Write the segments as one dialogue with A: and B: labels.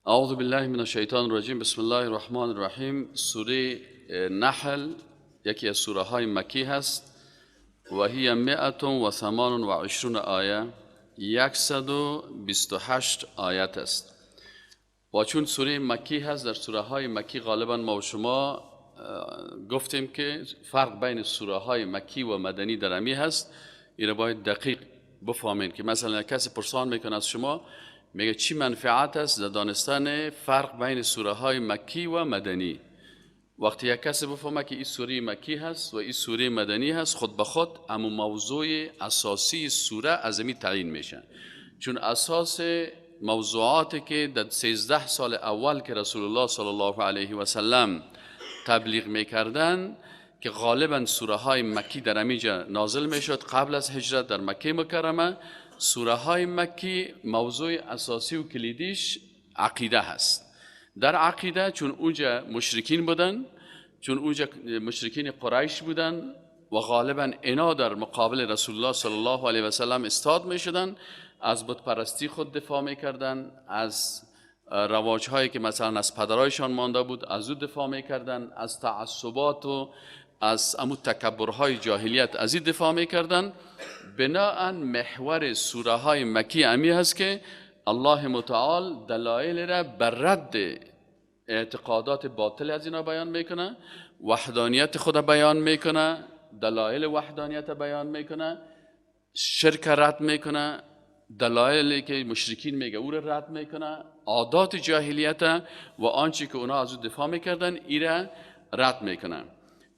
A: اعوذ بالله من الشیطان الرجیم. بسم الله الرحمن الرحیم. سوره نحل یکی از سوره های مکی هست و هی 128 آیه، 128 آیت است. و چون سوره مکی هست، در سوره های مکی غالبا ما و شما گفتیم که فرق بین سوره های مکی و مدنی در امی هست. این را باید دقیق بفهمین که مثلا کسی پرسان میکنه از شما، میگه چی منفعت است در دانستن فرق بین سوره های مکی و مدنی. وقتی یک کسی بفهمه که این سوره مکی هست و این سوره مدنی هست، خود به خود اما موضوع اساسی سوره از امی تعیین میشن، چون اساس موضوعاتی که در 13 سال اول که رسول الله صلی الله علیه و سلم تبلیغ میکردن، که غالبا سوره های مکی در امیجا نازل میشد قبل از هجرت در مکه مکرمه. سوره های مکی موضوع اساسی و کلیدیش عقیده هست. در عقیده چون اونجا مشرکین بودن، چون اونجا مشرکین قریش بودن و غالبا اینا در مقابل رسول الله صلی الله علیه و سلم استاد میشدن، از بت پرستی خود دفاع میکردن، از رواج هایی که مثلا از پدرایشان مانده بود از او دفاع میکردن، از تعصبات و از امو تکبرهای جاهلیت از این دفاع میکردن. بناء محور سوره های مکی امی هست که الله متعال دلایل را بر رد اعتقادات باطل از اینا بیان میکنه، وحدانیت خود بیان میکنه، دلایل وحدانیت بیان میکنه، شرک رد میکنه، دلایلی که مشرکین میگه او را رد میکنه، عادات جاهلیت و آنچه که اونا از او دفاع میکردن ای را رد میکنه.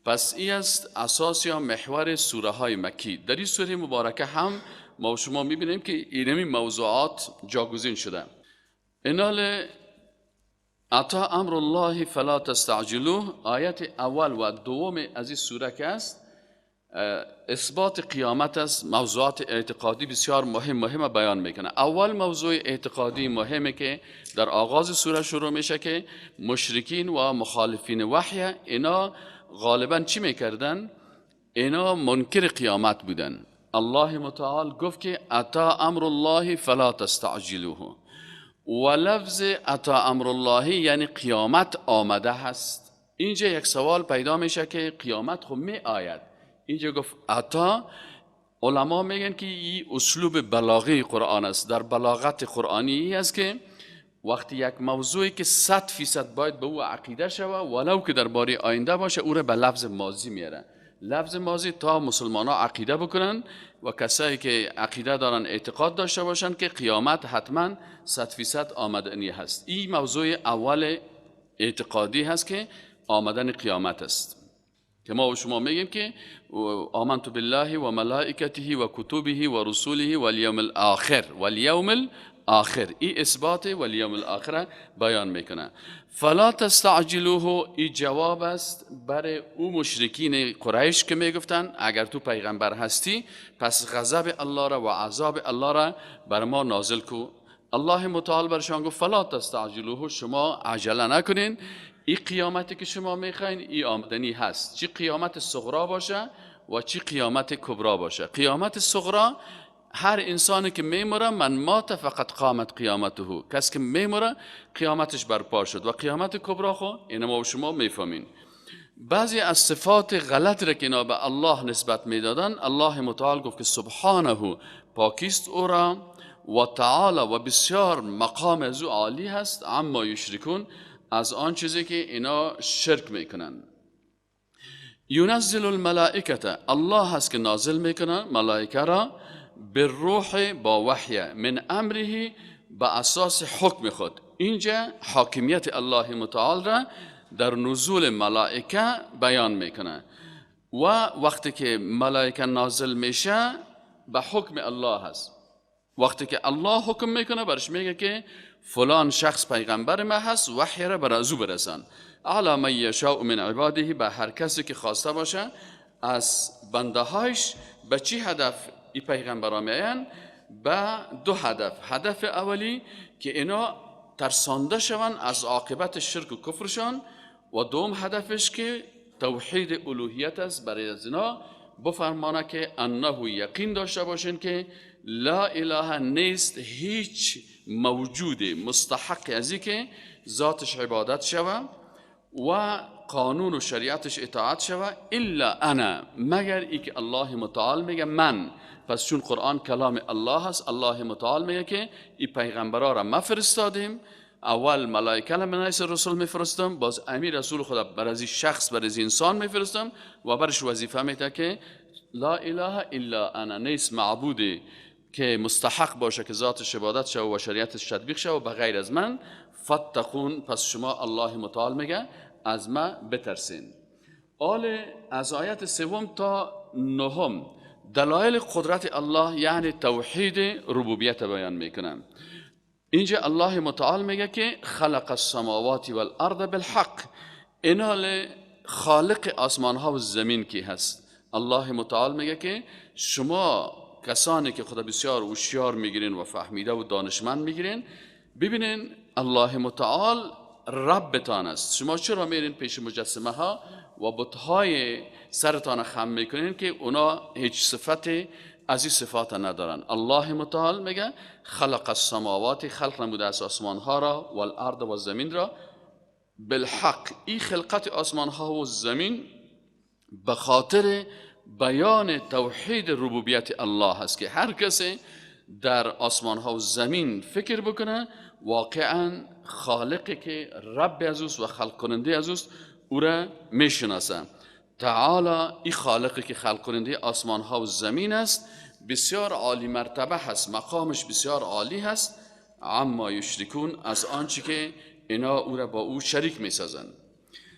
A: پس این است اساس یا محور سوره های مکی. در این سوره مبارکه هم ما و شما میبینیم که اینمی موضوعات جاگزین شده. انال اتا امر الله فلا تستعجلوه، آیت اول و دوم از این سوره که است اثبات قیامت است. موضوعات اعتقادی بسیار مهم بیان میکنه. اول موضوع اعتقادی مهمه که در آغاز سوره شروع میشه که مشرکین و مخالفین وحی اینا غالبا چی میکردن؟ اینا منکر قیامت بودن. الله متعال گفت که اتا امر الله فلا تستعجلوه، و لفظ اتا امر الله یعنی قیامت آمده هست. اینجا یک سوال پیدا میشه که قیامت خب می آید، اینجا گفت اتا. علما میگن که این اسلوب بلاغی قرآن است. در بلاغت قرآنی است که وقتی یک موضوعی که 100% باید به او عقیده شوه، ولو که درباره آینده باشه، او را به لفظ ماضی میاره. لفظ ماضی تا مسلمان ها عقیده بکنن و کسایی که عقیده دارن اعتقاد داشته باشن که قیامت حتما 100% آمدنی هست. این موضوع اول اعتقادی هست که آمدن قیامت است، که ما و شما میگیم که آمنت بالله و ملائکته و کتبه و رسوله و الیوم الاخر و الیوم الاخر. این اثبات و الیوم الاخر بیان میکنه. فلا تستعجلوه، این جواب است برای او مشرکین قریش که میگفتن اگر تو پیغمبر هستی پس غضب الله را و عذاب الله را بر ما نازل کو. الله متعال برشان گفت فلا تستعجلوه، شما عجله نکنین. این قیامتی که شما میخواین این آمدنی هست، چی قیامت صغرا باشه و چی قیامت کبرا باشه. قیامت صغرا هر انسانی که میمره من مات فقط قامت قیامته، کسی که میمره قیامتش برپا شد. و قیامت کبرا خو این ما و شما میفهمین. بعضی از صفات غلط را که اینا به الله نسبت میدادن، الله متعال گفت که سبحانه پاکیست او را، و تعالی و بسیار مقام از او عالی هست، اما یشرکون از آن چیزی که اینا شرک میکنن. یونزل الملائکه، الله هست که نازل میکنه ملائکه را، بالروح با وحی، من امره با اساس حکم خود. اینجا حاکمیت الله متعال را در نزول ملائکه بیان میکنه. و وقتی که ملائکه نازل میشه به حکم الله هست. وقتی که الله حکم میکنه برش میگه که فلان شخص پیغمبر ما هست، وحی را بر ازو برسان. علی من یشاء من عباده، به هر کسی که خواسته باشه از بنده هایش. به چی هدف این پیغمبران میان؟ به دو هدف. هدف اولی که اینا ترسانده شون از عاقبت شرک و کفرشان، و دوم هدفش که توحید الوهیت است. برای از اینا بفرمانه که انه یقین داشته باشین که لا اله نیست هیچ موجود مستحق از که ذاتش عبادت شوه و قانون و شریعتش اطاعت شوه الا انا، مگر ای که الله متعال میگه من. پس چون قرآن کلام الله هست، الله متعال میگه که این پیغمبرا را ما فرستادیم، اول ملائکه را من حیث رسول میفرستم، باز امیر رسول خدا برای شخص برای انسان میفرستم و برش وظیفه میده که لا اله الا انا، نیست معبودی که مستحق باشه که ذاتش عبادت شو و شریعتش تطبیق شو و بغیر از من، فاتقون، پس شما الله متعال میگه از ما بترسین. از آیت 3 تا 9 دلایل قدرت الله یعنی توحید ربوبیت بیان میکنم. اینجا الله متعال میگه که خلق السماوات والارض بالحق، اینال خالق آسمان ها و زمین کی هست. الله متعال میگه که شما کسانی که خدا بسیار هوشیار میگیرین و فهمیده و دانشمند میگیرین، ببینین الله متعال ربتان است. شما چرا میرین پیش مجسمه ها و بتهای سرتان خم میکنین که اونا هیچ صفت از این صفات ندارن؟ الله متعال میگه خلق السماوات، خلق نموده از آسمان ها را، و الارض و زمین را، بالحق، این خلقت آسمان ها و زمین به خاطر بیان توحید ربوبیت الله هست که هر کسی در آسمان ها و زمین فکر بکنه واقعا خالقی که رب ازوست و خلق کننده ازوست او را میشناسه. تعالی، این خالقی که خلق کننده آسمان ها و زمین است بسیار عالی مرتبه هست، مقامش بسیار عالی هست. اما یشرکون، از آنچه که اینا او را با او شریک میسازند.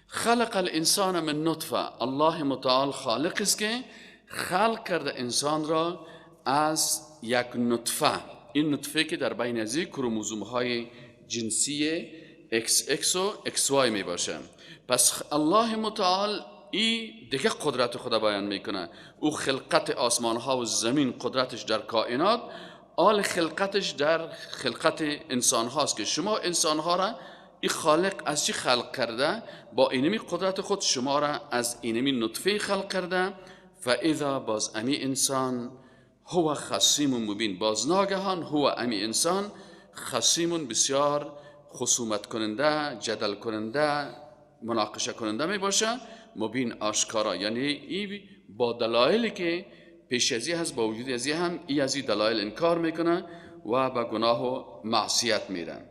A: خلق الانسان من نطفه، الله متعال خالق است که خلق کرده انسان را از یک نطفه. این نطفه که در بین از کروموزوم های جنسی XX و XY می باشه. پس الله متعال این دیگه قدرت خدا بیان میکنه. او خلقت آسمان ها و زمین، قدرتش در کائنات، آل خلقتش در خلقت انسان هاست که شما انسان ها را این خالق از چی خلق کرده؟ با اینمی قدرت خود شما را از اینمی نطفه خلق کرده. فاذا، باز امی انسان، هو خصیم مبین، باز ناگهان هو امی انسان خصیم، بسیار خصومت کننده، جدل کننده، مناقشه کننده می باشه، مبین، آشکارا. یعنی ای با دلایلی که پیش ازی هست، با وجود ازی هم ای از این دلایل انکار میکنه و به گناه و معصیت میره.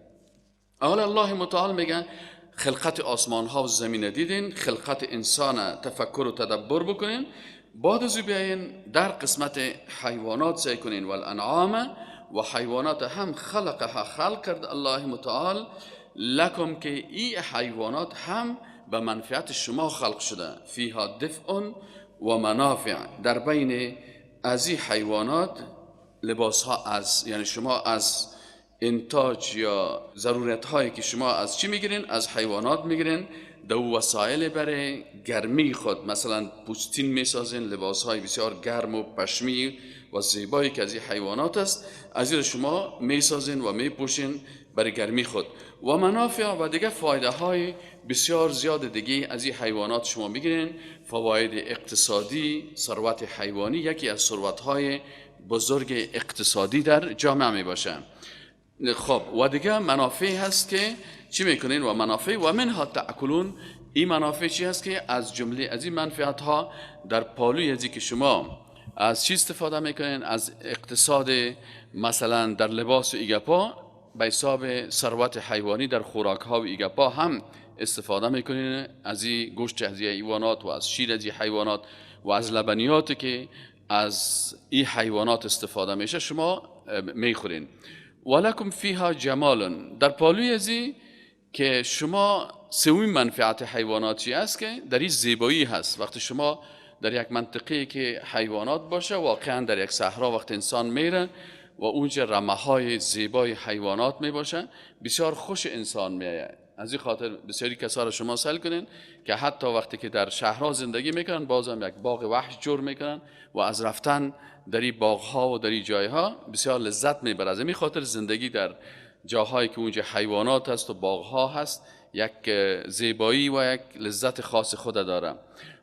A: اول الله متعال میگه خلقت آسمان ها و زمین دیدین، خلقت انسان تفکر و تدبر بکنین، بعد از بیاین در قسمت حیوانات سعی کنین. والانعام، و حیوانات هم خلقها، خلق کرد الله متعال، لکم، که این حیوانات هم به منفعت شما خلق شده. فیها دفء و منافع، در بین از این حیوانات لباس ها از، یعنی شما از انتاج یا ضرورت هایی که شما از چی میگیرین؟ از حیوانات میگیرین. دو وسایل برای گرمی خود، مثلا پوستین میسازین، لباس های بسیار گرم و پشمی و زیبایی که از این حیوانات است، از این شما میسازین و میپوشین برای گرمی خود. و منافع، و دیگه فایده های بسیار زیاد دیگه از این حیوانات شما میگیرین. فواید اقتصادی، ثروت حیوانی یکی از ثروت های بزرگ اقتصادی در جامعه می باشه. خب و دیگه منافع هست که چی میکنین؟ و منافع و منها تأکلون، این منافع چی هست که از جمله از این منفعت ها در پالوی ازی که شما از چی استفاده میکنین؟ از اقتصاد، مثلا در لباس و ایگپا به حساب ثروت حیوانی در خوراک ها و ایگپا هم استفاده میکنین، از این گوشت از این حیوانات و از شیر از این حیوانات و از لبنیاتی که از این حیوانات استفاده میشه شما میخورین. ولکم فیها جمال، در پالوی ازی که شما سومین منفعت حیواناتی است که در این زیبایی هست. وقتی شما در یک منطقه که حیوانات باشه، واقعا در یک صحرا وقت انسان میره و اونجا رمه های زیبای حیوانات می باشه، بسیار خوش انسان میآید. از این خاطر بسیاری کسا رو شما سل کنین که حتی وقتی که در شهرها زندگی میکنن بازم یک باغ وحش جور میکنن و از رفتن در این باغ ها و در این جایها بسیار لذت میبرن. از این خاطر زندگی در جاهایی که اونجا حیوانات هست و باغها هست یک زیبایی و یک لذت خاص خود داره.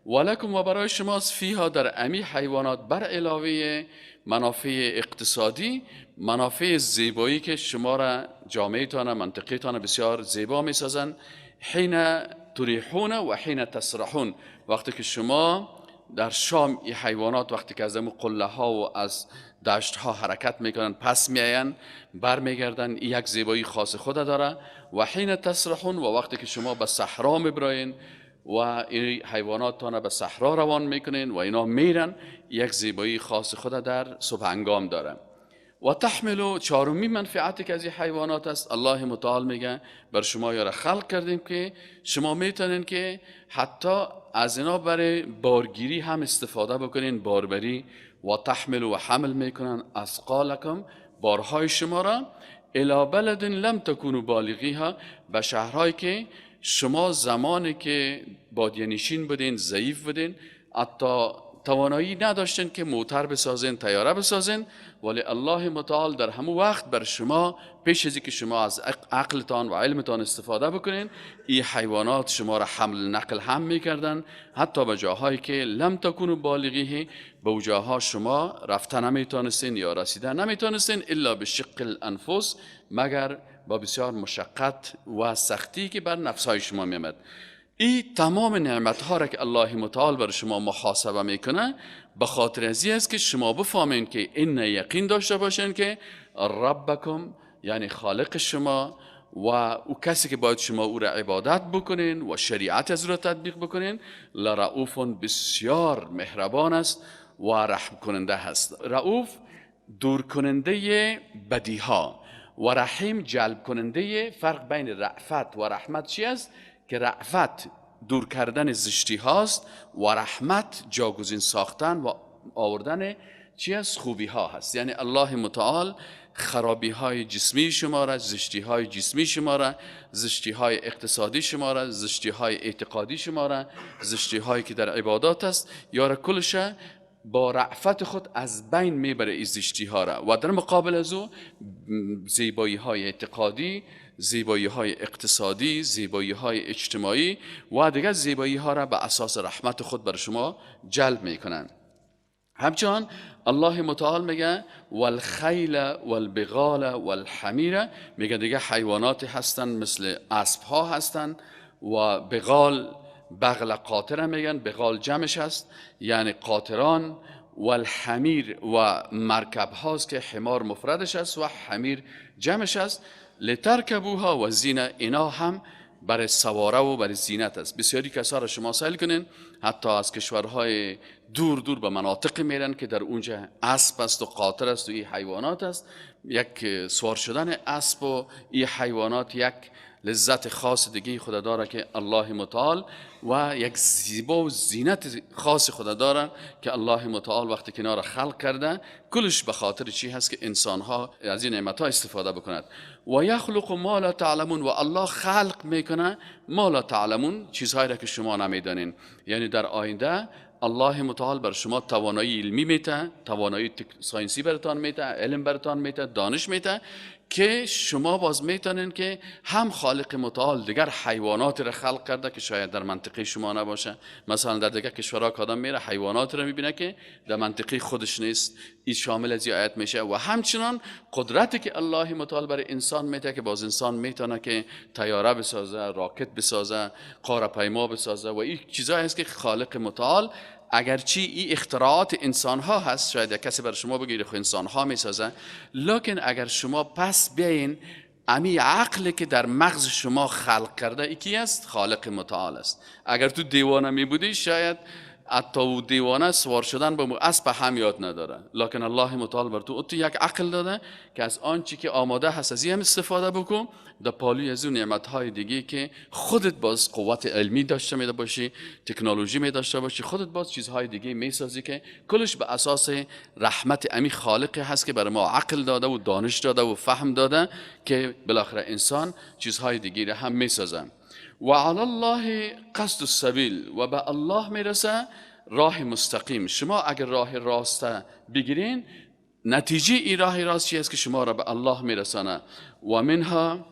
A: ولکم و برای شماست فیها در امی حیوانات بر علاوه منافع اقتصادی منافع زیبایی که شما را جامعتان منطقهتان بسیار زیبا میسازن. حین تریحون و حین تسرحون، وقتی که شما در شام این حیوانات وقتی که از قله ها و از دشت ها حرکت میکنن پس میاین بر میگردن، این یک زیبایی خاص خود داره. و حین تسرحون، و وقتی که شما به صحرا میبراین و این حیوانات تانه به صحرا روان میکنین و اینا میرن، یک زیبایی خاص خود در صبح انگام داره. و تحملو، چهارمی منفعتی که از این حیوانات است، الله متعال میگه بر شما یاره خلق کردیم که شما میتونین که حتی از اینا برای بارگیری هم استفاده بکنین، باربری. و تحملو، و حمل میکنن اثقالکم، بارهای شما را، الی بلد لم تکونوا بالغیها، به شهرهایی که شما زمانی که بادیه نشین بودین، ضعیف بودین، حتی توانایی نداشتین که موتر بسازین، طیاره بسازین، ولی الله متعال در همون وقت بر شما پیش از که شما از عقلتان و علمتان استفاده بکنین، این حیوانات شما را حمل نقل هم میکردن حتی به جاهایی که لم تکونوا بالغیه، به جاها شما رفتن نمیتونستین یا رسیدن نمیتونستین، الا بشق الانفس، مگر با بسیار مشقت و سختی که بر نفسهای شما میامد. این تمام نعمت ها را که الله متعال بر شما محاسبه میکنه به خاطر ازی است که شما بفهمین که این یقین داشته باشین که ربکم، یعنی خالق شما و او کسی که باید شما او را عبادت بکنین و شریعت از را تطبیق بکنین، لرؤوف، بسیار مهربان است و رحم کننده هست. رؤوف دور کننده بدیها و رحیم جلب کننده. فرق بین رأفت و رحمت چی است؟ که رأفت دور کردن زشتی هاست و رحمت جاگزین ساختن و آوردن چی است؟ خوبی ها هست. یعنی الله متعال خرابی های جسمی شما را، زشتی های جسمی شما را، زشتی های اقتصادی شما را، زشتی های اعتقادی شما را، زشتی هایی که در عبادات است، یارا کلش با رأفت خود از بین میبره این زشتی ها را، و در مقابل از او زیبایی های اعتقادی، زیبایی های اقتصادی، زیبایی های اجتماعی و دیگر زیبایی ها را به اساس رحمت خود بر شما جلب میکنند. همچنان الله متعال میگه والخیل والبغال والحمیر، میگه دیگه حیواناتی هستن مثل اسب ها هستن و بغال، بغل قاطر میگن، بغال جمعش هست یعنی قاطران، والحمیر و مرکب هاست که حمار مفردش است و حمیر جمعش است. لترکبوها و زینه، اینا هم برای سواره و برای زینت است. بسیاری کسا را شما سائل کنین، حتی از کشورهای دور دور به مناطق میرن که در اونجا اسب است و قاطر است و این حیوانات است. یک سوار شدن اسب و این حیوانات یک لذت خاص دیگه خدا داره که الله متعال و یک زیبا و زینت خاص خدا داره که الله متعال وقتی که اینا را خلق کرده کلش به خاطر چی هست که انسان ها از این نعمت ها استفاده بکنند. و یخلق ما لا تعلمون، و الله خلق میکنه ما لا تعلمون، چیزهایی را که شما نمیدانین. یعنی در آینده الله متعال بر شما توانایی علمی میته، توانایی ساینسی برتان میته، علم برتان میته، دانش میته که شما باز میتونین که هم خالق متعال دیگر حیوانات را خلق کرده که شاید در منطقه شما نباشه. مثلا در دیگر کشورها که آدم میره حیوانات را میبینه که در منطقه خودش نیست، این شامل از این آیت میشه. و همچنان قدرتی که الله متعال برای انسان میده که باز انسان میتونه که طیاره بسازه، راکت بسازه، قاره‌پیما بسازه و این چیزایی هست که خالق متعال اگرچه این اختراعات انسان ها هست، شاید کسی بر شما بگیره خو انسان ها میسازه، لکن اگر شما پس بیاین امی عقل که در مغز شما خلق کرده یکی است، خالق متعال است. اگر تو دیوانه می بودی شاید حتی و دیوانه سوار شدن به اسب هم یاد نداره، لکن الله متعال بر تو یک عقل داده که از آنچه که آماده هست از این استفاده بکن. در پالوی از اون نعمت‌های دیگه که خودت باز قوت علمی داشته می باشی، تکنولوژی می داشته باشی، خودت باز چیزهای دیگه میسازی که کلش به اساس رحمت امی خالق هست که برای ما عقل داده و دانش داده و فهم داده که بالاخره انسان چیزهای دیگه را هم میسازه. و علی الله قصد السبیل، و به الله میرسه راه مستقیم. شما اگر راه راست بگیرین نتیجه این راه راست چی است که شما را به الله میرسانه. و منها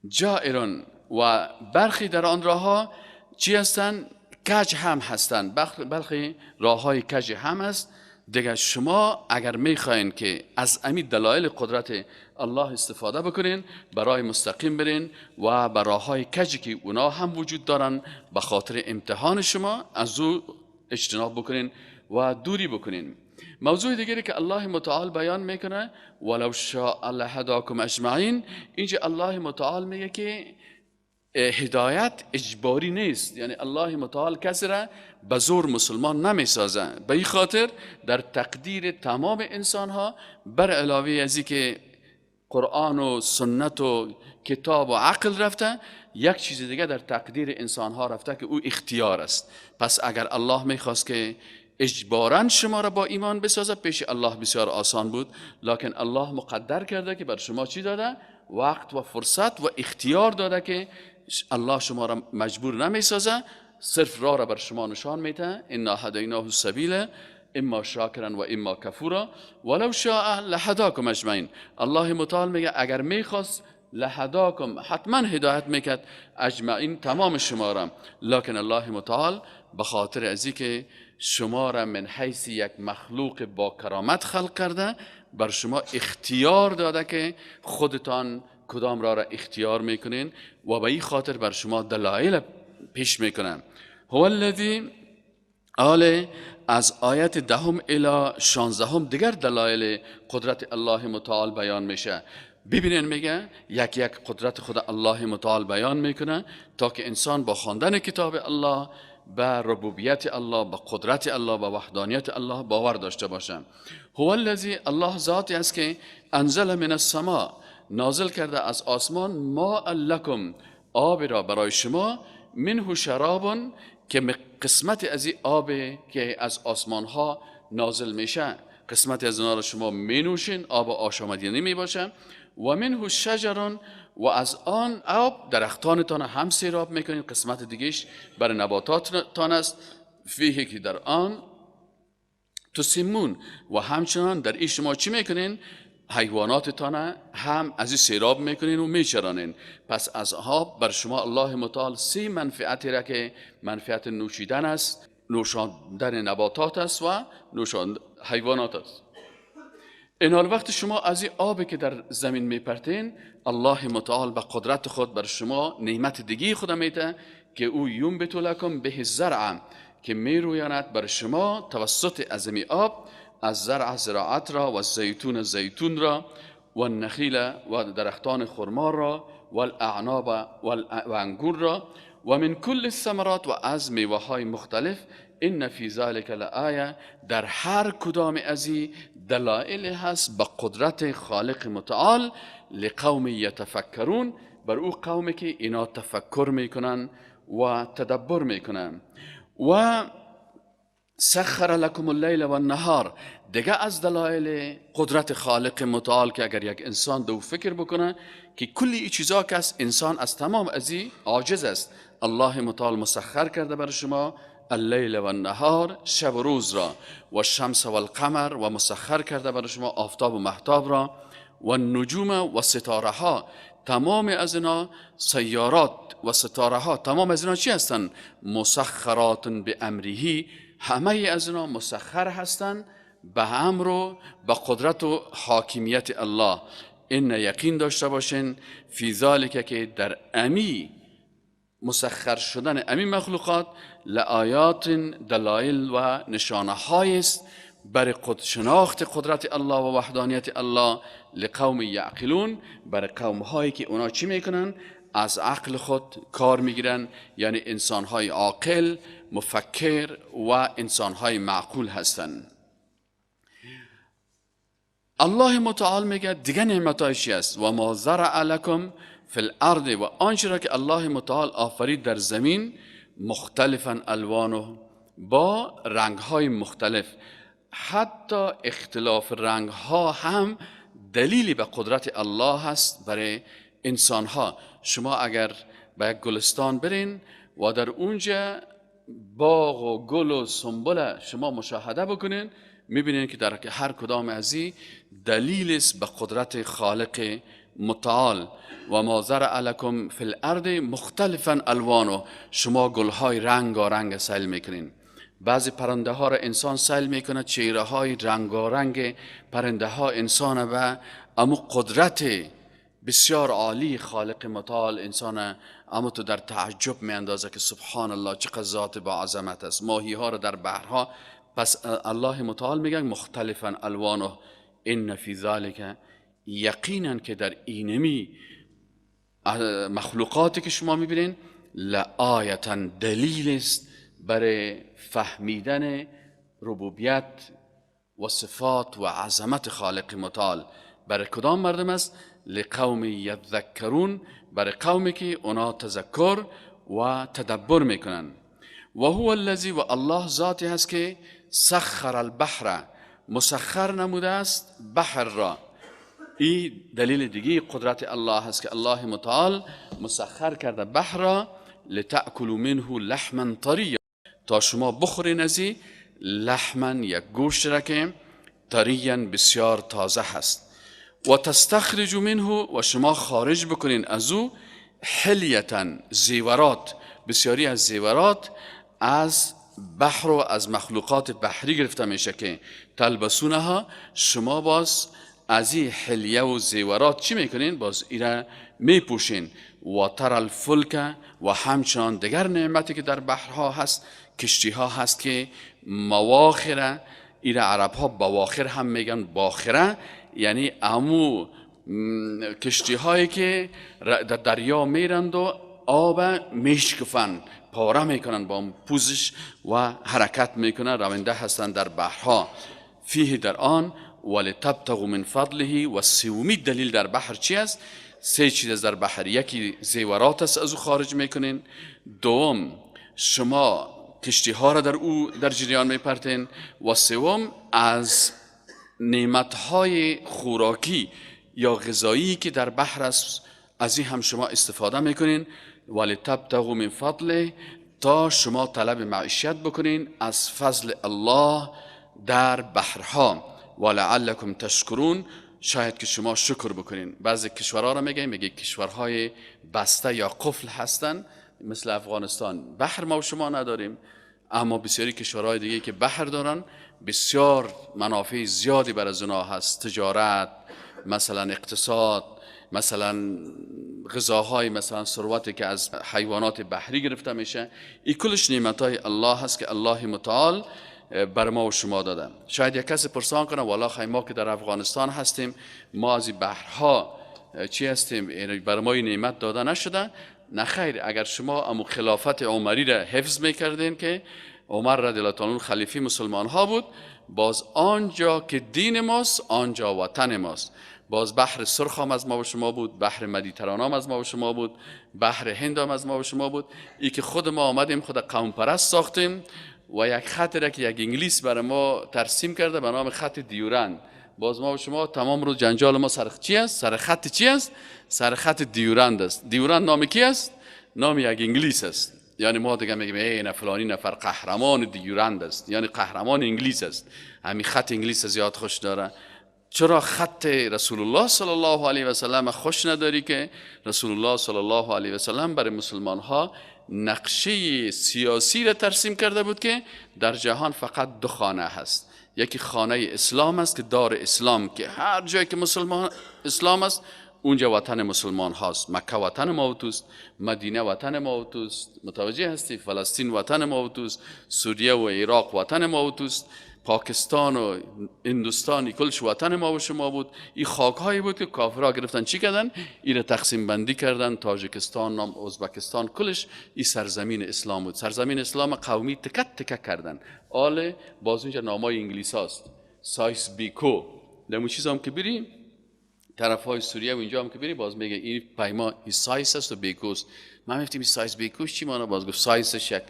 A: جائر، و برخی در آن راه ها چی هستند؟ کج هم هستند، برخی راه های کج هم است. دیگه شما اگر میخواین که از امی دلایل قدرت الله استفاده بکنین، برای مستقیم برین و بر راه های کجی که اونا هم وجود دارن به خاطر امتحان شما، از او اجتناب بکنین و دوری بکنین. موضوع دیگری که الله متعال بیان میکنه، ولو شاء لهداکم اجمعین، اینجا الله متعال میگه که هدایت اجباری نیست، یعنی الله متعال کسی را به زور مسلمان نمیسازه. به این خاطر در تقدیر تمام انسان ها بر علاوه از که قرآن و سنت و کتاب و عقل رفته، یک چیز دیگه در تقدیر انسان ها رفته که او اختیار است. پس اگر الله میخواست که اجباراً شما را با ایمان بسازه، پیش الله بسیار آسان بود، لکن الله مقدر کرده که بر شما چی داده؟ وقت و فرصت و اختیار داده که الله شما را مجبور نمیسازه، صرف راه را بر شما نشان میده. انا هدیناه السبیل اما شاکرا و اما کفورا ولو شاء لهداکم اجمعین. الله متعال میگه اگر میخواست لهداکم، حتما هدایت میکرد اجمعین، تمام شما را، لکن الله متعال به خاطر ازی که شما را من حیث یک مخلوق با کرامت خلق کرده، بر شما اختیار داده که خودتان کدام را اختیار میکنین و به این خاطر بر شما دلایل پیش میکنن. هو الذی آل از آیت 10 الی 16 دیگر دلایل قدرت الله متعال بیان میشه. ببینین میگه یک یک قدرت خود الله متعال بیان میکنه تا که انسان با خواندن کتاب الله به ربوبیت الله، به قدرت الله، به وحدانیت الله باور داشته باشه. هو الذی، الله ذاتی است که انزل من السماء، نازل کرده از آسمان، ماء لکم، آب را برای شما، منه شراب، که قسمت از این آب که از آسمان ها نازل میشه، قسمت از اونها را شما می نوشین، آب آشامیدنی می باشه. و منه شجر، و از آن آب درختانتان هم سیراب میکنین، قسمت دیگهش برای نباتاتتان است. فیه، که در آن تسمون، و همچنان در این شما چی میکنین؟ حیواناتتان هم از این سیراب میکنین و میچرانین. پس از آب بر شما الله متعال 3 منفعتی را که منفعت نوشیدن است، نوشاندن نباتات است و نوشاندن حیوانات است. این حال وقت شما از این آبی که در زمین میپرتین، الله متعال به قدرت خود بر شما نعمت دیگی خود میده که او ینبت لکم به الزرع، که میرویاند بر شما توسط از این آب از زرع، زراعت را، و زیتون را، و النخیل، و درختان خرما را، و الاعناب، و انگور را، و من کل الثمرات، و از میوه های مختلف. ان فی ذلک لآیه، در هر کدام از این دلایل هست به قدرت خالق متعال، لقوم یتفکرون، بر او قومی که اینا تفکر میکنن و تدبر میکنن. و سخر لکم اللیل و النهار، دیگه از دلایل قدرت خالق متعال که اگر یک انسان دو فکر بکنه که کلی ای چیزا که است، انسان از تمام ازی عاجز است، الله متعال مسخر کرده بر شما اللیل و النهار، شب و روز را، و الشمس و القمر، و مسخر کرده بر شما آفتاب و مهتاب را، و النجوم، و ستاره ها، تمام از اینا سیارات و ستاره ها، تمام از اینا چی هستن؟ مسخرات به امره، همه از اینا مسخر هستن به امر و به قدرت و حاکمیت الله. این یقین داشته باشین فی ذالک، که در امی مسخر شدن امی مخلوقات لآیات، دلایل و نشانه های است بر شناخت قدرت الله و وحدانیت الله، لقوم یعقلون، بر قوم هایی که اونا چی میکنن؟ از عقل خود کار میگیرن، یعنی انسان های عاقل، مفکر و انسان های معقول هستند. الله متعال میگه دیگه نعمتایش است، و ما زرع لکم فی الارض، و آنچه را که الله متعال آفرید در زمین، مختلفا الوانه، با رنگ های مختلف. حتی اختلاف رنگ ها هم دلیلی به قدرت الله هست برای انسان ها. شما اگر به یک گلستان برین و در اونجا باغ و گل و سنبل شما مشاهده بکنین، میبینین که در هر کدام از این دلیل است به قدرت خالق متعال. و ما زرع لکم فی الارض مختلفا الوانه، شما گلهای رنگارنگ سیل میکنین. بعضی پرنده ها را انسان سیل میکنه، چهره های رنگارنگ پرنده ها انسان و امو قدرت بسیار عالی خالق متعال انسان اما تو در تعجب می اندازه که سبحان الله چقدر ذات با عظمت است. ماهی ها را در بحرها، پس الله متعال میگن مختلفا الوانه ان فی ذلک، یقینا که در اینمی مخلوقاتی که شما میبینین لآیتا دلیل است برای فهمیدن ربوبیت و صفات و عظمت خالق متعال. برای کدام مردم است؟ لقوم یذکرون، برای قومی که اونا تذکر و تدبر میکنن. و هو الذی، و الله ذاتی هست که سخر البحر، مسخر نموده است بحر را. این دلیل دیگه قدرت الله هست که الله متعال مسخر کرده بحر را لتأکلوا منه لحما طریا، تا شما بخورین از این لحما، یک گوشت را که طریا بسیار تازه هست. و تستخرج منه، و شما خارج بکنین از او حلیتا زیورات، بسیاری از زیورات از بحر و از مخلوقات بحری گرفته میشه که تلبسونها، شما باز از این حلیه و زیورات چی میکنین؟ باز ایره میپوشین. و تر الفلک، و همچنان دیگر نعمتی که در بحرها هست، کشتی ها هست که مواخره، ایره عرب ها بواخر هم میگن، باخره یعنی امو کشتی هایی که در دریا میرند و آب میشکفن، پاره میکنن با پوزش و حرکت میکنن، رونده هستند در بحرها. فیه در آن ولتبتغوا من فضله، و سومی دلیل در بحر چی است؟ سه چیز در بحر، یکی زیورات است از او خارج میکنین، دوم شما کشتی ها را در او در جریان میپرتین، و سوم از نعمت های خوراکی یا غذایی که در بحر است از این هم شما استفاده میکنین. ولتبتغوا من فضله، تا شما طلب معیشت بکنین از فضل الله در بحرها. ولعلکم تشکرون، شاید که شما شکر بکنین. بعضی کشورها را میگه کشورهای بسته یا قفل هستن، مثل افغانستان بحر ما و شما نداریم، اما بسیاری کشورهای دیگه که بحر دارن بسیار منافع زیادی بر از اونها هست، تجارت، مثلا اقتصاد، مثلا غذاهای، مثلا ثروتی که از حیوانات بحری گرفته میشه. این کلش نعمتهای الله هست که الله متعال بر ما و شما داده. شاید یک کسی پرسان کنه والا خیلی ما که در افغانستان هستیم، ما از بحرها چی هستیم، بر ما این نعمت داده نشده؟ نه خیر، اگر شما امو خلافت عمری را حفظ میکردین که عمر رضی الله عنه خلیفه مسلمان ها بود، باز آنجا که دین ماست آنجا وطن ماست. باز بحر سرخ هم از ما و شما بود، بحر مدیترانه هم از ما و شما بود، بحر هند هم از ما و شما بود. ای که خود ما آمدیم خود قوم پرست ساختیم و یک خط را که یک انگلیس برای ما ترسیم کرده به نام خط دیورند. باز ما و شما تمام روز جنجال ما سر چی است؟ سر خط چی است؟ سر خط دیورند است. دیورند نام کی است؟ نام یک انگلیس است. یعنی ما دیگه میگیم این فلانی نفر قهرمان دیورند است، یعنی قهرمان انگلیس است. همین خط انگلیس زیاد خوش داره. چرا خط رسول الله صلی الله علیه و سلم خوش نداری که رسول الله صلی الله علیه و سلم برای مسلمان ها نقشه سیاسی را ترسیم کرده بود که در جهان فقط دو خانه هست. یکی خانه اسلام است که دار اسلام، که هر جایی که مسلمان اسلام است اونجا وطن مسلمان هاست. مکه وطن ما و توست، مدینه وطن ما و توست، متوجه هستی؟ فلسطین وطن ما و توست، سوریه و عراق وطن ما و توست، پاکستان و هندوستان کلش وطن ما و شما بود. این خاک هایی بود که کافرها گرفتن چی کردن؟ این تقسیم بندی کردن. تاجیکستان، ازبکستان، کلش این سرزمین اسلام بود. سرزمین اسلام قومی تکت تکت کردن. آله باز اینجا نامای انگلیس هاست، سایس بیکو. دمو چیز هم که بریم طرف های سوریه و اینجا هم که بری باز میگه این پیما سایس است و بیکوست. من گفتم سایس بیکوست چی معنی؟ باز گفت سایسش یک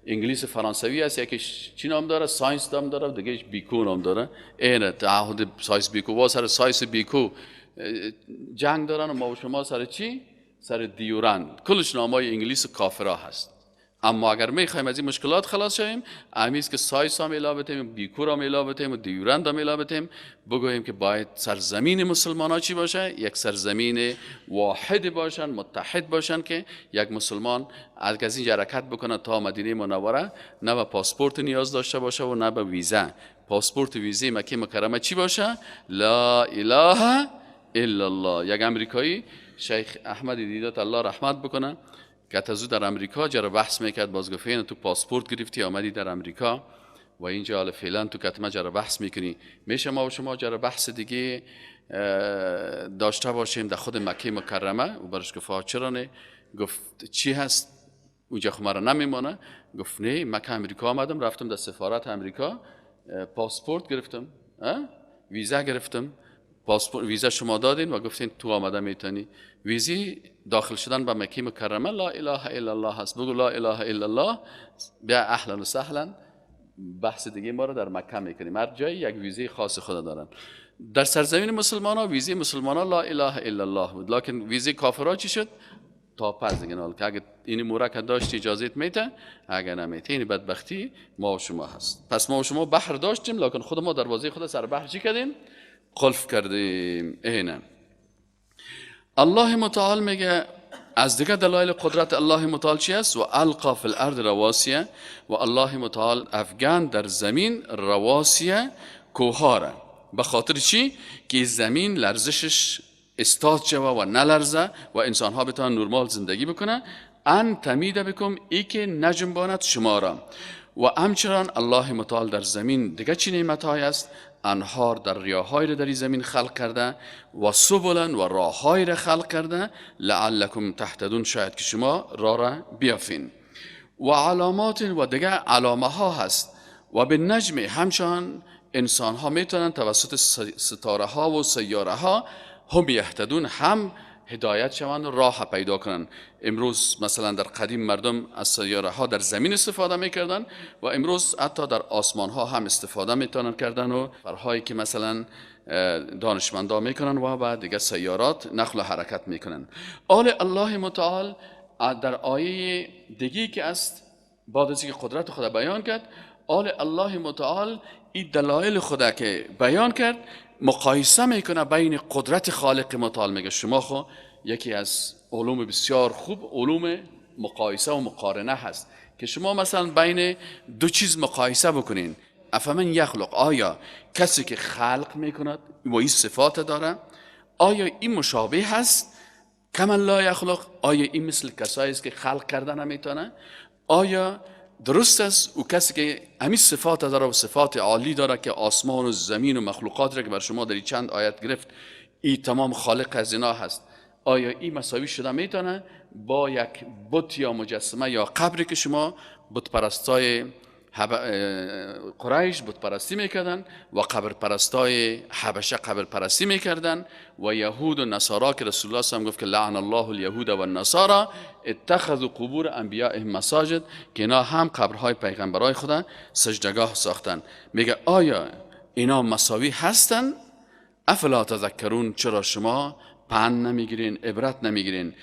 A: انگلیس فرانسوی است، یکیش چی نام داره؟ ساینس نام داره، دیگهش بیکو نام داره. اینه تعهد سایس بیکو. وا سر سایس بیکو جنگ دارن و ما و شما سر چی؟ سر دیورند. کلش نامای انگلیس کافرا هست. اما اگر میخوایم از این مشکلات خلاص شویم، امیز که سایس هم الا بتیم، بیکور هم الا بتیم و دیورند هم الا بتیم، بگوییم که باید سرزمین مسلمان ها چی باشه؟ یک سرزمین واحد باشن، متحد باشن، که یک مسلمان از این حرکت بکنه تا مدینه منوره نه به پاسپورت نیاز داشته باشه و نه به ویزا. پاسپورت ویزه مکه مکرمه چی باشه؟ لا اله الا الله. یک امریکایی، شیخ احمد دیدات الله رحمت بکنه، که تازه در امریکا جرا بحث میکرد، باز گفت تو پاسپورت گرفتی آمدی در امریکا و اینجا حالا فعلا تو کتمه جرا بحث میکنی، میشه ما و شما جرا بحث دیگه داشته باشیم در خود مکه مکرمه؟ و برش گفت چرا نه؟ گفت چی هست اونجا؟ خب مرا نمیمانه. گفت نه، مکه امریکا آمدم، رفتم در سفارت امریکا، پاسپورت گرفتم، ویزا گرفتم، پاسپورت ویزا شما دادین و گفتین تو آمده میتونی. ویزی داخل شدن به مکه مکرمه لا اله الا الله هست. بگو لا اله الا الله، بیا اهلا و سهلا. بحث دیگه ما رو در مکه میکنیم، هر جایی یک ویزه خاص خود دارن. در سرزمین مسلمان ها ویزه مسلمان ها لا اله الا الله بود، لکن ویزه کافرها چی شد؟ تا پس دیگه که اگه این مورک داشت اجازت میته، اگه نمیته این بدبختی ما و شما هست. پس ما و شما بحر داشتیم، لکن خود ما دروازه خود سر بحر چی کردیم؟ قلف کردیم. اینه الله متعال میگه از دیگه دلایل قدرت الله متعال چی است؟ و القا فی الارض رواسیه، و الله متعال افغان در زمین رواسیه، کوهاره. به خاطر چی؟ که زمین لرزشش استاد شوه و نلرزه و انسان ها بتوان نرمال زندگی بکنه. ان تمیده بکم، ای که نجنباند شما را. و همچنان الله متعال در زمین دیگه چی نعمت های است؟ انهار در ریاهای را در زمین خلق کرده و سبلا و راههای را خلق کرده، لعلکم تهتدون، شاید که شما راه را بیافین. و علامات و دیگه علامه ها هست. و به نجم، همچنان انسان ها میتونن توسط ستاره ها و سیاره ها هم یهتدون، هم هدایت شوند و راه پیدا کنن. امروز مثلا در قدیم مردم از سیاره ها در زمین استفاده میکردن و امروز حتی در آسمان ها هم استفاده میتونن کردن و فرهایی که مثلا دانشمندا میکنن و بعد دیگه سیارات نقل و حرکت میکنن. آل الله متعال در آیه دیگی که است، بعد از اینکه قدرت خدا بیان کرد، آل الله متعال این دلایل خدا که بیان کرد مقایسه میکنه بین قدرت خالق متعال. میگه شما خو یکی از علوم بسیار خوب علوم مقایسه و مقارنه هست، که شما مثلا بین دو چیز مقایسه بکنین. افمن یخلق، آیا کسی که خلق میکند و این صفات داره، آیا این مشابه هست؟ کمن لا یخلق، آیا این مثل کسایی است که خلق کردن نمیتونه؟ آیا درست است او کسی که همین صفات داره و صفات عالی داره که آسمان و زمین و مخلوقات را که بر شما در چند آیت گرفت این تمام خالق از اینا هست، آیا این مساوی شده میتونه با یک بت یا مجسمه یا قبری که شما بت پرستای قریش بت پرستی میکردن و قبر پرستای حبشه قبر پرستی میکردن و یهود و نصارا که رسول الله صلی الله علیه و آله گفت که لعن الله اليهود و النصارى اتخذوا قبور انبیائهم مساجد، که اینا هم قبرهای پیغمبرای خدا سجدگاه ساختن. میگه آیا اینا مساوی هستن؟ افلا تذکرون، چرا شما پند نمیگیرین، عبرت نمیگیرین؟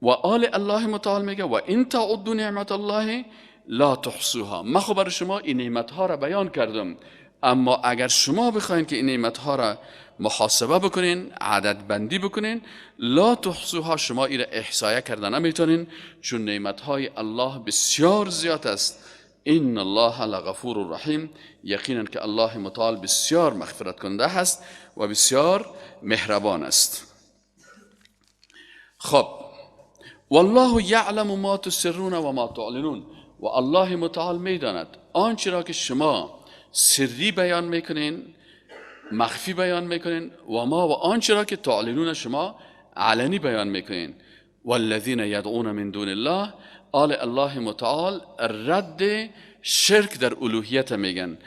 A: و آل الله متعال میگه و ان تعدوا نعمت الله لا تحصوها. من خب برای شما این نعمت ها را بیان کردم، اما اگر شما بخواین که این نعمت ها را محاسبه بکنین، عدد بندی بکنین، لا تحصوها، شما این را احصایه کردن نمیتونین، چون نعمت های الله بسیار زیاد است. ان الله لغفور رحیم، یقینا که الله متعال بسیار مغفرت کننده هست و بسیار مهربان است. خب والله یعلم ما تسرون و ما تعلنون، و الله متعال میداند آنچه را که شما سری بیان میکنین، مخفی بیان میکنین، و ما و آنچه را که تعلنون شما علنی بیان میکنین. والذین یدعون من دون الله، آل الله متعال رد شرک در الوهیت میگن،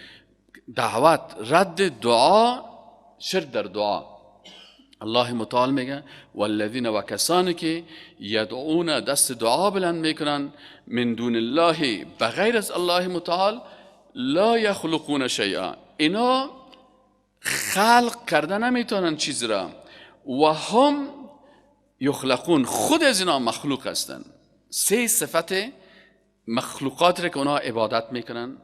A: دعوت رد دعا، شرک در دعا. الله متعال میگه والذین، و کسانی که یدعون دست دعا بلند میکنن، من دون الله، بغیر از الله متعال، لا یخلقون شیئا، اینا خلق کردن نمیتونن چیز را، و هم یخلقون، خود از اینا مخلوق هستن. سه صفت مخلوقات را که اونها عبادت میکنن.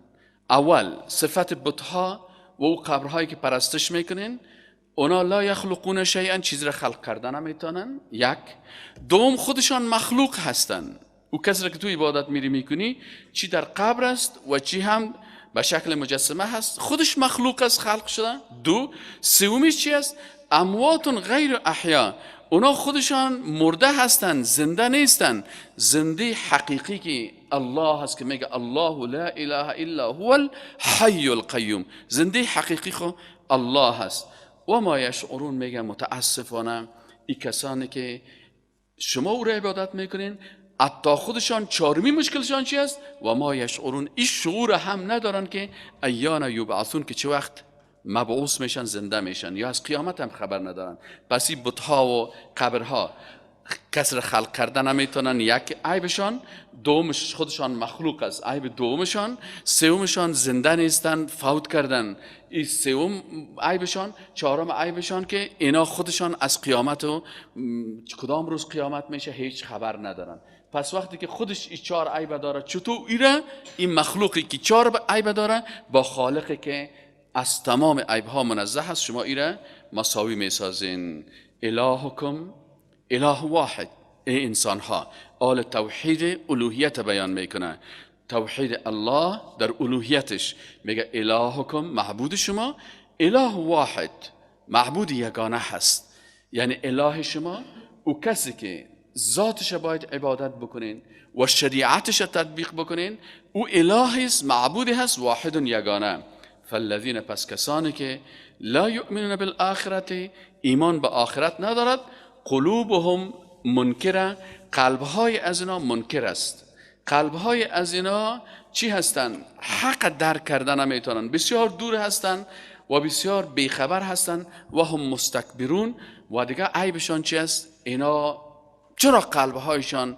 A: اول صفت بتها و او قبرهایی که پرستش میکنن، اونا لا یخلقون شیئا، چیز را خلق کردن نمیتونن. یک. دوم خودشان مخلوق هستن. او کسی را که تو عبادت میری میکنی، چی در قبر است و چی هم به شکل مجسمه هست، خودش مخلوق است، خلق شده. دو. سومیش چی است؟ اموات غیر احیا، اونا خودشان مرده هستن، زنده نیستن. زنده حقیقی که الله هست، که میگه الله لا اله الا هو الحی القیوم، زنده حقیقی خو الله هست. و ما یشعرون، میگه متاسفانه این کسانی که شما او را عبادت میکنین، حتی خودشان چارمی مشکلشان چی است؟ و ما یشعرون، این شعور هم ندارن که ایان یبعثون، که چه وقت مبعوث میشن، زنده میشن، یا از قیامت هم خبر ندارن. پس این بتها و قبرها کس را خلق کردن نمیتونن، یک عیبشان. دومش خودشان مخلوق است، عیب دومشان. سومشان زنده نیستن، فوت کردن، این سوم عیبشان. چهارم عیبشان که اینا خودشان از قیامت و کدام روز قیامت میشه هیچ خبر ندارن. پس وقتی که خودش این چهار عیب داره، چطور این مخلوقی که چهار عیب داره با خالقی که از تمام عیبها منزه هست، شما ایره مساوی میسازین. الهکم اله واحد. ای انسان ها، آل توحید الوهیت بیان میکنه. توحید الله در الوهیتش میگه الهکم، معبود شما، اله واحد، معبود یگانه هست. یعنی اله شما او کسی که ذاتش باید عبادت بکنین و شریعتش تطبیق بکنین، او اله است، معبود هست، واحد یگانه. فالذین، پس کسانی که لا یؤمنون بالآخرة، ایمان به آخرت ندارد، قلوبهم منکره، قلبهای از اینا منکر است. قلبهای از اینا چی هستن؟ حق درک کردن نمیتونن، بسیار دور هستن و بسیار بیخبر هستن. و هم مستکبرون، و دیگه عیبشان چی است؟ اینا چرا قلبهایشان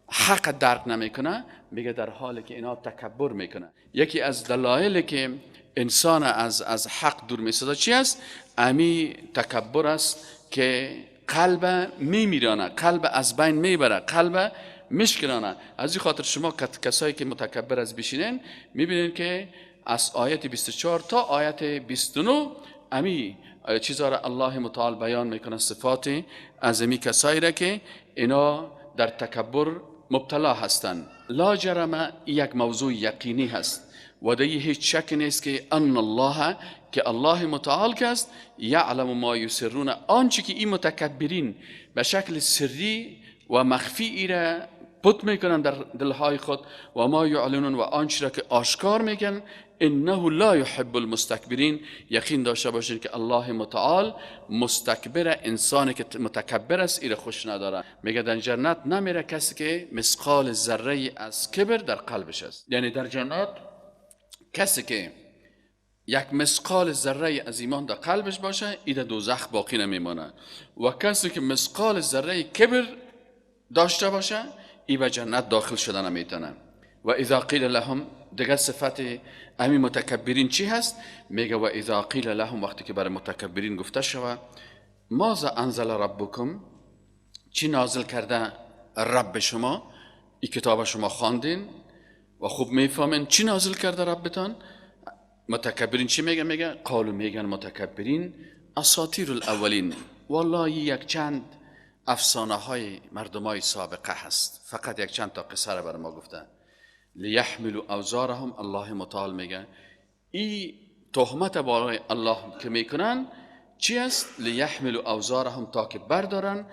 A: حق درک نمیکنه؟ میگه در حالی که اینا تکبر میکنه. یکی از دلایلی که انسان از حق دور میسازه چی است؟ امی تکبر است که قلب میمیرانه، قلب از بین میبره، قلب مشکلانه. از این خاطر شما کسایی که متکبر از بشینن میبینین که از آیت 24 تا آیت 29 امی چیزا را الله متعال بیان میکنه، صفات از امی کسایی را که اینا در تکبر مبتلا هستند. لا جرم، یک موضوع یقینی هست و دیگه هیچ شک نیست که ان الله، که الله متعال که است، یعلم ما یسرون، آنچه که این متکبرین به شکل سری و مخفی ایره پت میکنن در دلهای خود، و ما یعلنون، و آنچه را که آشکار میکنن، انه لا یحب المستکبرین، یقین داشته باشید که الله متعال مستکبر، انسانی که متکبر است ایره خوش نداره. میگه در جنت نمیره کسی که مثقال ذره از کبر در قلبش است. یعنی در جنت کسی که یک مثقال ذره از ایمان در قلبش باشه، ایده دوزخ باقی نمیمانه. و کسی که مثقال ذره کبر داشته باشه، ای به جنت داخل شدن نمیتونه. و اذا قیل لهم، دیگه صفت امی متکبرین چی هست؟ میگه و اذا قیل لهم، وقتی که برای متکبرین گفته شوه ماذا انزل ربکم، چی نازل کرده رب شما؟ این کتاب شما خواندین و خوب میفهمین چی نازل کرده ربتان. متکبرین چی میگن؟ میگن قالو، میگن متکبرین اساطیر الاولین، والله یک چند افسانه های مردمای سابقه هست، فقط یک چند تا قصه را بر ما گفته. لیحملوا اوزارهم، الله متعال میگه این تهمت بالای الله که میکنن چی است؟ لیحملوا اوزارهم، تا که بردارن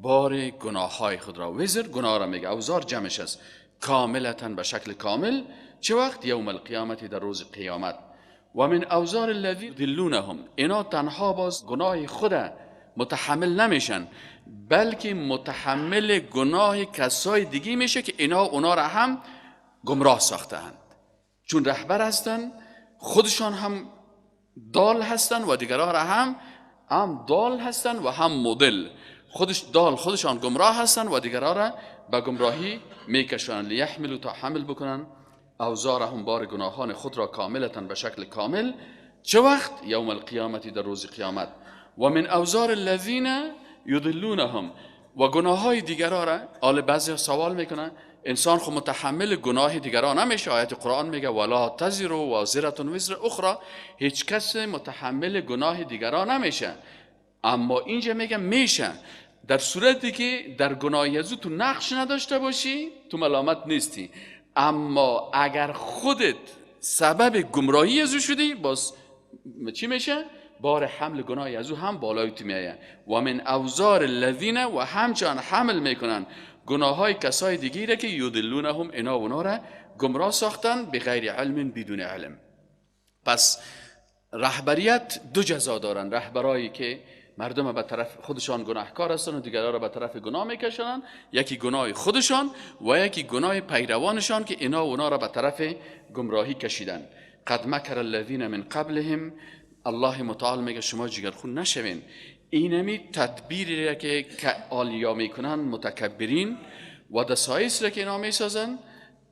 A: بار گناه های خود را. وزر گناه را میگه، اوزار جمعش است، کاملتا به شکل کامل. چه وقت؟ یوم القیامت، در روز قیامت. و من اوزار الذی یضلونهم، اینا تنها باز گناه خود متحمل نمیشن، بلکه متحمل گناه کسای دیگی میشه که اینا اونا را هم گمراه ساختند. چون رهبر هستن، خودشان هم دال هستن و دیگرها را هم دال هستن و هم مضل. خودشان گمراه هستن و دیگرها را به گمراهی میکشن. لیحملوا، تا حمل بکنن، اوزارهم، بار گناهان خود را، کاملتا به شکل کامل. چه وقت؟ یوم القیامت، در روز قیامت. و من اوزار الذین یضلونهم، و گناه های دیگر را. حالا بعضی سوال میکنن انسان خود متحمل گناه دیگران نمیشه. آیت قرآن میگه ولا تزر وازره وزر اخرى، هیچ کس متحمل گناه دیگران نمیشه. اما اینجا میگه میشه در صورتی که در گناه یزو تو نقش نداشته باشی، تو ملامت نیستی. اما اگر خودت سبب گمراهی یزو شدی، باز چی میشه؟ بار حمل گناه یزو هم بالای تو میایه. و من اوزار الذین، و همچنان حمل میکنن گناه های کسای دیگه که یضلونهم، اینا و اونا را گمراه ساختن بغیر علم، بدون علم. پس رهبریت دو جزا دارن. رهبرایی که مردم به طرف خودشان گناهکار هستن و دیگران را به طرف گناه میکشونن، یکی گناه خودشان و یکی گناه پیروانشان که اینا و اونا را به طرف گمراهی کشیدن. قد مکر الذین من قبلهم، الله متعال میگه شما جگرخون نشوین. اینمی تدبیری را که آلیا میکنن متکبرین و دسایس را که اینا میسازن،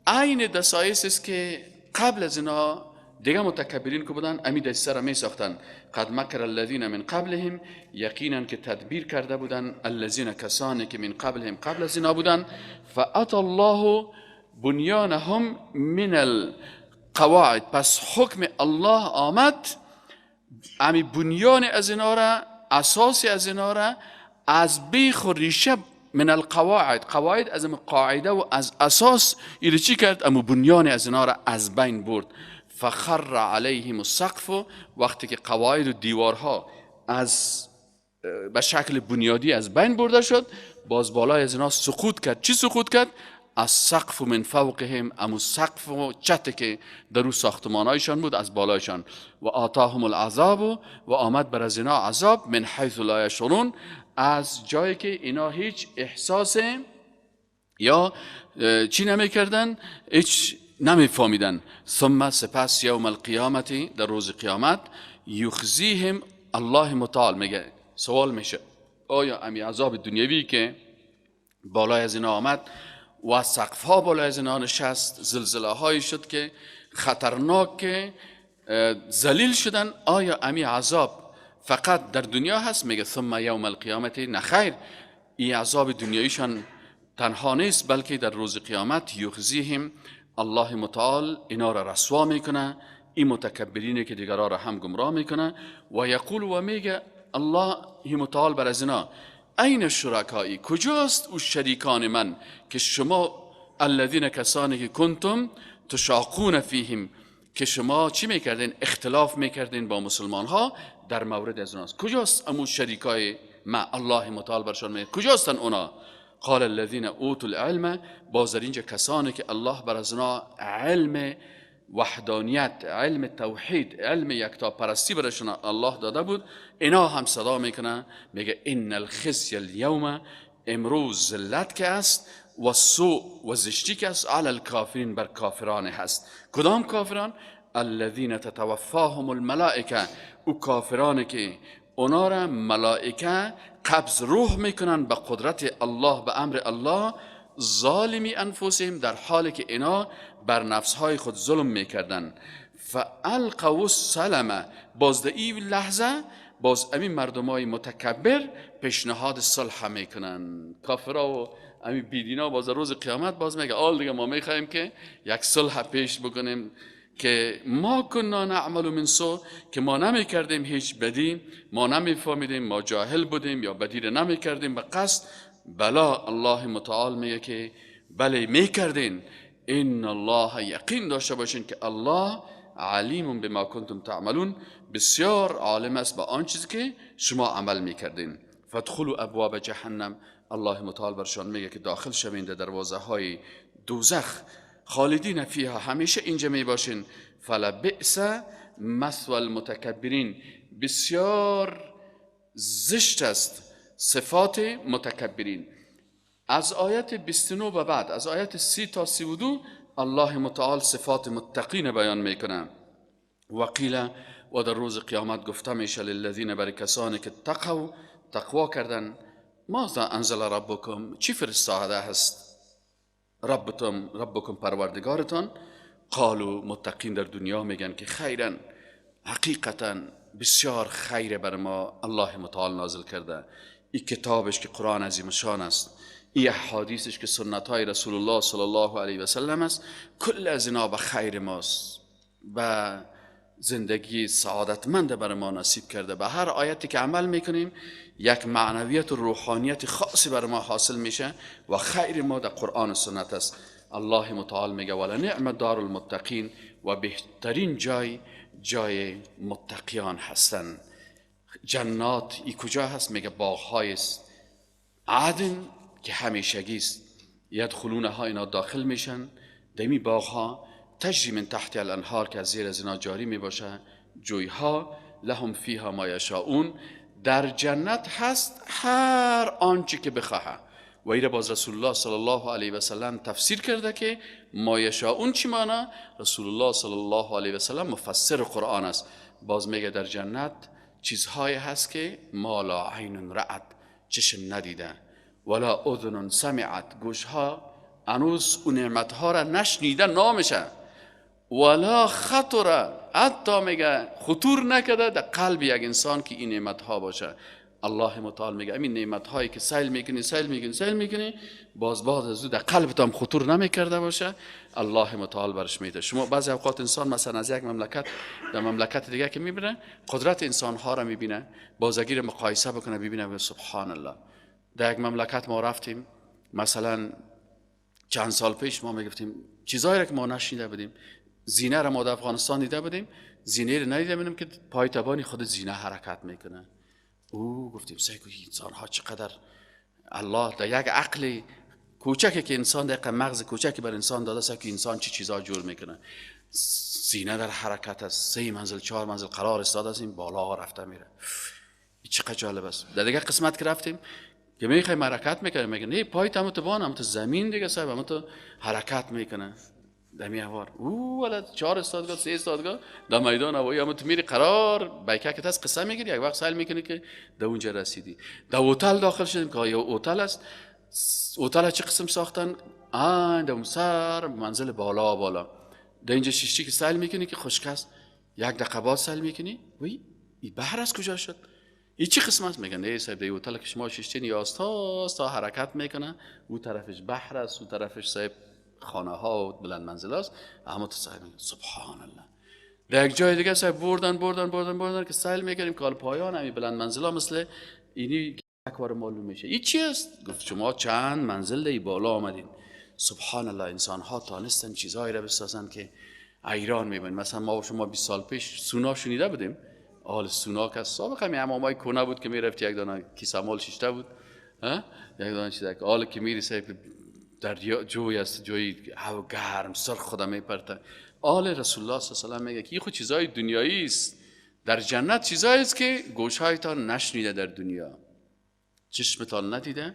A: عین دسایس است که قبل از اینا دیگه متکبرین که بودن امی دسته را می ساختن. قد مکر الذین من قبلهم، یقینا که تدبیر کرده بودن الذین، کسانی که من قبلهم قبل از اینا بودن. فاتی الله بنیانهم من القواعد، پس حکم الله آمد امی بنیان از اینا را، اساسی از اینا را از بیخ و ریشه، من القواعد، قواعد از قاعده و از اساس ایره چی کرد؟ امو بنیان از اینا را از بین برد. فخر علیهم السقف، وقتی که قواعد و دیوارها از به شکل بنیادی از بین برده شد، باز بالای از اینا سقوط کرد. چی سقوط کرد؟ از سقف من فوقهم، امو سقف و چت که در او ساختمانایشان بود از بالایشان. و آتاهم العذاب، و آمد بر از اینا عذاب من حیث لا یشعرون، از جایی که اینا هیچ احساس یا چی نمیکردن، هیچ نمیفهمیدن. ثم سپس یوم القیامت، در روز قیامت، یخزیهم، الله متعال میگه سوال میشه آیا امی عذاب دنیوی که بالای از اینا آمد و سقف ها بالای از اینا نشست، زلزله هایی شد که خطرناک که ذلیل شدن، آیا امی عذاب فقط در دنیا هست؟ میگه ثم یوم القیامت، نخیر، این عذاب دنیایشان تنها نیست بلکه در روز قیامت یخزیهم، الله متعال اینا را رسوا میکنه، این متکبرینه که دیگران را هم گمراه میکنه. و یقول، و میگه الله متعال بر از اینا این شرکایی، کجاست او شریکان من که شما، الذین، کسانی که کنتم تشاقون فیهم، که شما چی میکردین؟ اختلاف میکردین با مسلمان ها در مورد از اوناست. کجاست امو شریکای ما؟ الله متعال برشان میگه کجاستن اونا؟ قال الذين اوتوا العلم، باز در اینجا کسانی که الله بر از اونا علم وحدانیت، علم توحید، علم یکتا پرستی برشون الله داده بود، اینا هم صدا میکنه میگه ان الخزي اليوم، امروز ذلت که است، و سوء و زشتی که است، علی الکافرین، بر کافران هست. کدام کافران؟ الذين تتوفاهم الملائکه، او کافرانی که اونا را ملائکه قبض روح میکنن به قدرت الله، به امر الله، ظالمی انفسهم، در حالی که اینا بر نفسهای خود ظلم میکردن. فالقوا السلم، باز در این لحظه باز امین مردمای متکبر پیشنهاد صلح میکنن. کافرها و امین بیدینا باز روز قیامت باز میگه آل دیگه ما میخوایم که یک صلح پیش بکنیم که ما کنا نعمل من سو، که ما نمیکردیم هیچ بدی، ما نمیفهمیدیم، ما جاهل بودیم یا بدی رو نمیکردیم به قصد. بلا، الله متعال میگه که بله میکردین. ان الله، یقین داشته باشین که الله علیم بما کنتم تعملون، بسیار عالم است با آن چیزی که شما عمل میکردین. فادخلوا ابواب جهنم، الله متعال برشان میگه که داخل شوین در دروازه های دوزخ، خالدین فیها، همیشه اینجا می باشین. فلبئس مثوى المتکبرین، بسیار زشت است صفات متکبرین. از آیت 29 به بعد، از آیت 30 تا 32 الله متعال صفات متقین بیان میکنه. وقیل، و در روز قیامت گفته میشه للذین، برای کسانی که تقوا کردن، ماذا انزل ربکم، چی فرستاده هست ربکم پروردگارتان؟ قالوا، متقین در دنیا میگن که خیرا، حقیقتا بسیار خیر بر ما الله متعال نازل کرده. این کتابش که قرآن عظیم شان است، این حدیثش که سنت های رسول الله صلی الله علیه و سلم است، کل از اینا به خیر ماست و زندگی سعادتمند بر ما نصیب کرده. به هر آیتی که عمل میکنیم یک معنویت و روحانیت خاصی بر ما حاصل میشه و خیر ما در قرآن و سنت است. الله متعال میگه ولنعم دار المتقین، و بهترین جای متقیان هستن. جنات ای کجا هست؟ میگه باغ‌های عدن که همیشگی است. یدخلونها، اینا داخل میشن دمی باغ‌ها، تجری من تحت الانهار که از زیر از اینا جاری میباشه جویها، لهم فیها ما یشاؤون، در جنت هست هر آنچه که بخواه. و ایره باز رسول الله صلی الله علیه و سلم تفسیر کرده که ما یشاؤون چی معنی؟ رسول الله صلی الله علیه و سلم مفسر قرآن است. باز میگه در جنت چیزهایی هست که ما لا عین رأت، چشم ندیده، ولا اذن سمعت، گوشها هنوز اون نعمتها را نشنیده نامشه، ولا خطر، حتی میگه خطور نکده در قلب یک انسان که این نعمتها باشه. الله متعال میگه این نعمتهایی که سیل میکنی باز از او در قلبت هم خطور نمیکرده باشه، الله متعال برش میده. شما بعضی اوقات انسان مثلا از یک مملکت در مملکت دیگه که میبینه قدرت انسانها را میبینه، بازگیر مقایسه بکنه ببینه سبحان الله. در یک مملکت ما رفتیم، مثلا چند سال پیش ما میگفتیم چیزایی را که ما نشنیده بودیم، زینه را ما در افغانستان دیده بودیم، زینه را ندیده بودیم که پای تبانی خود زینه حرکت میکنه. او گفتیم سیگو انسان ها چقدر الله در یک عقل کوچکی که انسان در مغز کوچکی بر انسان داده است که انسان چی چیزا جور میکنه. زینه در حرکت است، 3 منزل 4 منزل قرار استاده است، این بالا رفته میره. این چقدر جالب است. در دیگه قسمت که رفتیم که میخوایم حرکت میکنه، میگه نه پای تمام تو بان هم تو زمین دیگه صاحب هم تو حرکت میکنه. دمی هوار او ولی 4 استادگاه 3 استادگاه در میدان هوایی هم تو میری قرار بیکه که هست قصه میگیری، یک وقت سال میکنی که در اونجا رسیدی. در هتل داخل شدیم که یا هتل است، هتل چه قسم ساختن؟ در اون سر منزل بالا در اینجا شیشتی که سال میکنی که خشک است، یک دقیقه بعد سال میکنی وی این بحر از کجا شد؟ این چی قسم است؟ میگن نه صاحب در هتل که شما شیشتی نیاز تا حرکت میکنه، اون طرفش بحر است، اون طرفش صاحب خانه ها و بلند منزل است. اما تو صاحب سبحان الله در یک جای دیگه صاحب بردن که سایل میکنیم که پایان همین بلند منزل ها مثل اینی اکوار معلوم میشه. این چی است؟ گفت شما چند منزل دی بالا آمدین. سبحان الله انسان ها تانستن چیزایی را بسازن که ایران میبینید. مثلا ما و شما 20 سال پیش سونا شنیده بودیم. آل سونا که سابقا می امامای کنه بود که میرفت یک دانه کیسه مال شیشته بود، یک دانه چیزا که آل که میری صاحب در جوی است، جوی هوا گرم سر خودم میپرته. آل رسول الله صلی الله علیه و آله میگه که این خود چیزای دنیایی است، در جنت چیزایی است که گوشهایتان نشنیده در دنیا، چشمتان ندیده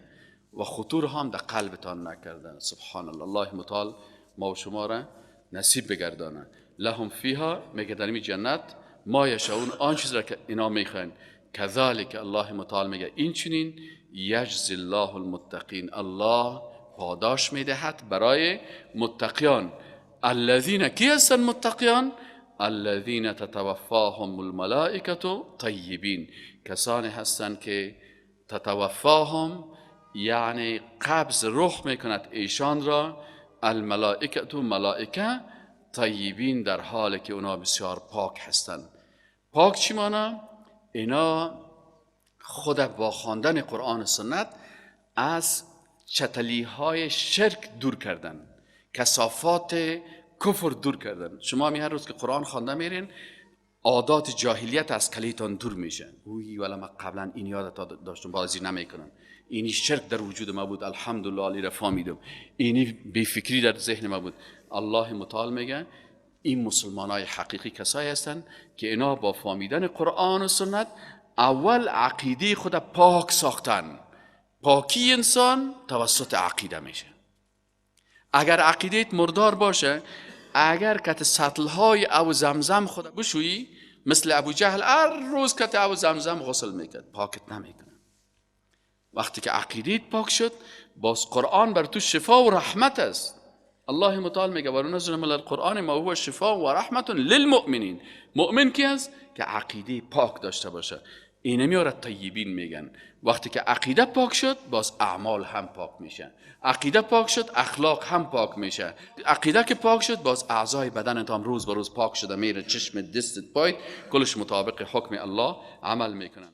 A: و خطور هم در قلبتان نکرده. سبحان الله. الله متعال ما و شما را نصیب بگردانه. لهم فیها، میگه در این جنت ما یشاؤون، آن چیز را که اینا میخواین، کذالک الله متعال میگه این چنین یجزی الله المتقین، الله پاداش میدهد برای متقیان. الذین کی هستن متقیان؟ الذین تتوفاهم الملائکه طیبین، کسانی هستند که تتوفاهم یعنی قبض روح میکند ایشان را، الملائکه ملائکه، طیبین در حالی که اونا بسیار پاک هستند. پاک چی معنی؟ اینا خود با خواندن قرآن و سنت از چتلی های شرک دور کردن، کثافات کفر دور کردن. شما هر روز که قرآن خوانده میرین عادات جاهلیت از کلیتان دور میشه. اوی ولی من قبلا این یادت داشتم بازی نمیکنم، اینی شرک در وجود ما بود، الحمدلله علی را فهمیدم، اینی بی فکری در ذهن ما بود. الله متعال میگه این مسلمانای حقیقی کسایی هستند که اینا با فهمیدن قرآن و سنت اول عقیده خود پاک ساختن. پاکی انسان توسط عقیده میشه. اگر عقیدت مردار باشه، اگر کت سطلهای او زمزم خود بشویی، مثل ابو جهل هر روز کت او زمزم غسل میکرد، پاکت نمیکنه. وقتی که عقیدت پاک شد، باز قرآن بر تو شفا و رحمت است. الله متعال میگه وننزل من القرآن ما هو شفاء و رحمت للمؤمنین. مؤمن کی است؟ که عقیده پاک داشته باشه. اینه میاره طیبین میگن. وقتی که عقیده پاک شد باز اعمال هم پاک میشه. عقیده پاک شد اخلاق هم پاک میشه. عقیده که پاک شد باز اعضای بدنت هم روز به روز پاک شده میره. چشم، دستت، پایت کلش مطابق حکم الله عمل میکنن.